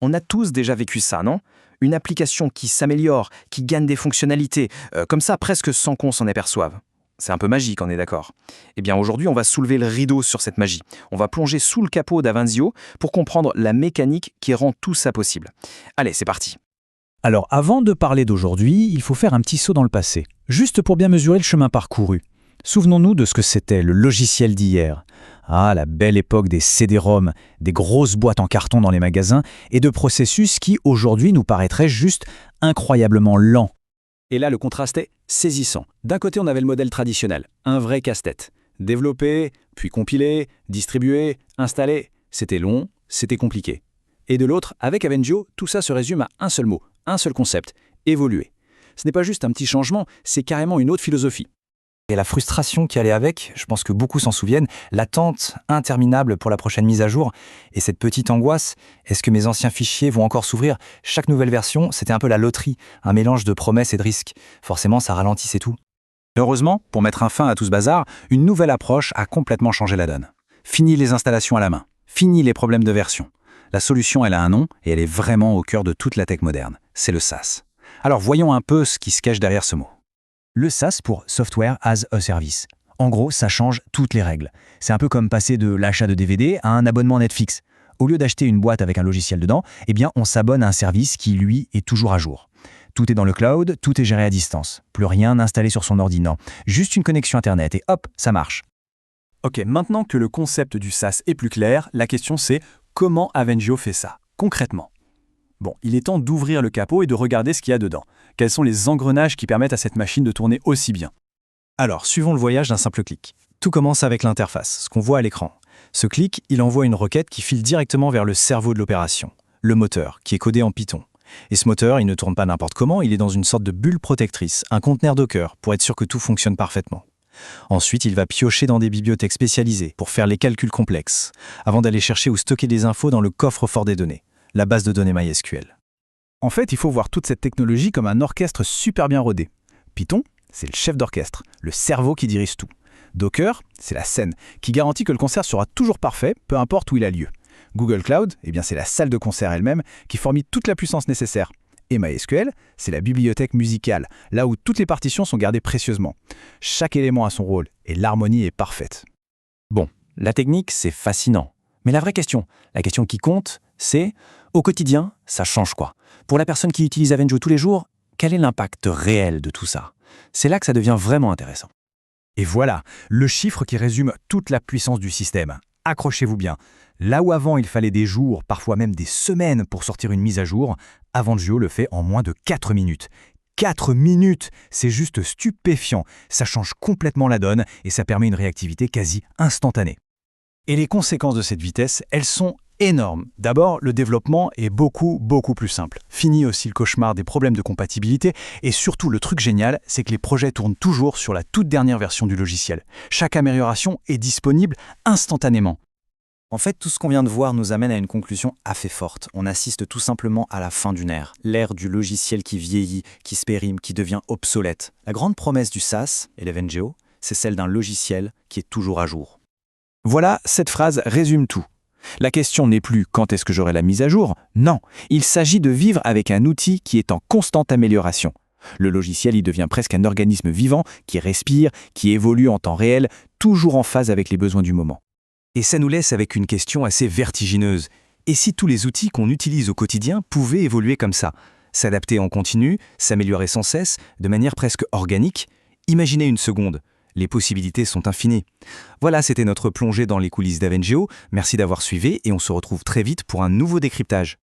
On a tous déjà vécu ça, non? Une application qui s'améliore, qui gagne des fonctionnalités, comme ça presque sans qu'on s'en aperçoive. C'est un peu magique, on est d'accord. Eh bien aujourd'hui, on va soulever le rideau sur cette magie. On va plonger sous le capot d'Avanzio pour comprendre la mécanique qui rend tout ça possible. Allez, c'est parti. Alors avant de parler d'aujourd'hui, il faut faire un petit saut dans le passé, juste pour bien mesurer le chemin parcouru. Souvenons-nous de ce que c'était le logiciel d'hier. Ah, la belle époque des CD-ROM, des grosses boîtes en carton dans les magasins et de processus qui aujourd'hui nous paraîtraient juste incroyablement lents. Et là, le contraste est saisissant. D'un côté, on avait le modèle traditionnel, un vrai casse-tête. Développer, puis compiler, distribuer, installer, c'était long, c'était compliqué. Et de l'autre, avec Avanzio, tout ça se résume à un seul mot, un seul concept, évoluer. Ce n'est pas juste un petit changement, c'est carrément une autre philosophie. Et la frustration qui allait avec, je pense que beaucoup s'en souviennent, l'attente interminable pour la prochaine mise à jour, et cette petite angoisse, est-ce que mes anciens fichiers vont encore s'ouvrir? Chaque nouvelle version, c'était un peu la loterie, un mélange de promesses et de risques. Forcément, ça ralentissait tout. Heureusement, pour mettre un fin à tout ce bazar, une nouvelle approche a complètement changé la donne. Fini les installations à la main, fini les problèmes de version. La solution, elle a un nom, et elle est vraiment au cœur de toute la tech moderne. C'est le SaaS. Alors voyons un peu ce qui se cache derrière ce mot. Le SaaS pour Software as a Service. En gros, ça change toutes les règles. C'est un peu comme passer de l'achat de DVD à un abonnement Netflix. Au lieu d'acheter une boîte avec un logiciel dedans, eh bien, on s'abonne à un service qui, lui, est toujours à jour. Tout est dans le cloud, tout est géré à distance. Plus rien installé sur son ordi, non. Juste une connexion Internet et hop, ça marche. Ok, maintenant que le concept du SaaS est plus clair, la question c'est comment Avanzio fait ça, concrètement? Bon, il est temps d'ouvrir le capot et de regarder ce qu'il y a dedans. Quels sont les engrenages qui permettent à cette machine de tourner aussi bien? Alors, suivons le voyage d'un simple clic. Tout commence avec l'interface, ce qu'on voit à l'écran. Ce clic, il envoie une requête qui file directement vers le cerveau de l'opération, le moteur, qui est codé en Python. Et ce moteur, il ne tourne pas n'importe comment, il est dans une sorte de bulle protectrice, un conteneur Docker, pour être sûr que tout fonctionne parfaitement. Ensuite, il va piocher dans des bibliothèques spécialisées pour faire les calculs complexes, avant d'aller chercher ou stocker des infos dans le coffre-fort des données, la base de données MySQL. En fait, il faut voir toute cette technologie comme un orchestre super bien rodé. Python, c'est le chef d'orchestre, le cerveau qui dirige tout. Docker, c'est la scène, qui garantit que le concert sera toujours parfait, peu importe où il a lieu. Google Cloud, eh bien c'est la salle de concert elle-même, qui fournit toute la puissance nécessaire. Et MySQL, c'est la bibliothèque musicale, là où toutes les partitions sont gardées précieusement. Chaque élément a son rôle, et l'harmonie est parfaite. Bon, la technique, c'est fascinant. Mais la vraie question, la question qui compte, c'est, au quotidien, ça change quoi? Pour la personne qui utilise Avanzio tous les jours, quel est l'impact réel de tout ça? C'est là que ça devient vraiment intéressant. Et voilà, le chiffre qui résume toute la puissance du système. Accrochez-vous bien. Là où avant il fallait des jours, parfois même des semaines pour sortir une mise à jour, Avanzio le fait en moins de 4 minutes. 4 minutes, c'est juste stupéfiant. Ça change complètement la donne et ça permet une réactivité quasi instantanée. Et les conséquences de cette vitesse, elles sont énormes. D'abord, le développement est beaucoup plus simple. Fini aussi le cauchemar des problèmes de compatibilité et surtout le truc génial, c'est que les projets tournent toujours sur la toute dernière version du logiciel. Chaque amélioration est disponible instantanément. En fait, tout ce qu'on vient de voir nous amène à une conclusion assez forte. On assiste tout simplement à la fin d'une ère. L'ère du logiciel qui vieillit, qui se périme, qui devient obsolète. La grande promesse du SaaS et d'Avanzio, c'est celle d'un logiciel qui est toujours à jour. Voilà, cette phrase résume tout. La question n'est plus quand est-ce que j'aurai la mise à jour? Non, il s'agit de vivre avec un outil qui est en constante amélioration. Le logiciel, il devient presque un organisme vivant qui respire, qui évolue en temps réel, toujours en phase avec les besoins du moment. Et ça nous laisse avec une question assez vertigineuse. Et si tous les outils qu'on utilise au quotidien pouvaient évoluer comme ça? S'adapter en continu, s'améliorer sans cesse, de manière presque organique? Imaginez une seconde. Les possibilités sont infinies. Voilà, c'était notre plongée dans les coulisses d'Avanzio. Merci d'avoir suivi et on se retrouve très vite pour un nouveau décryptage.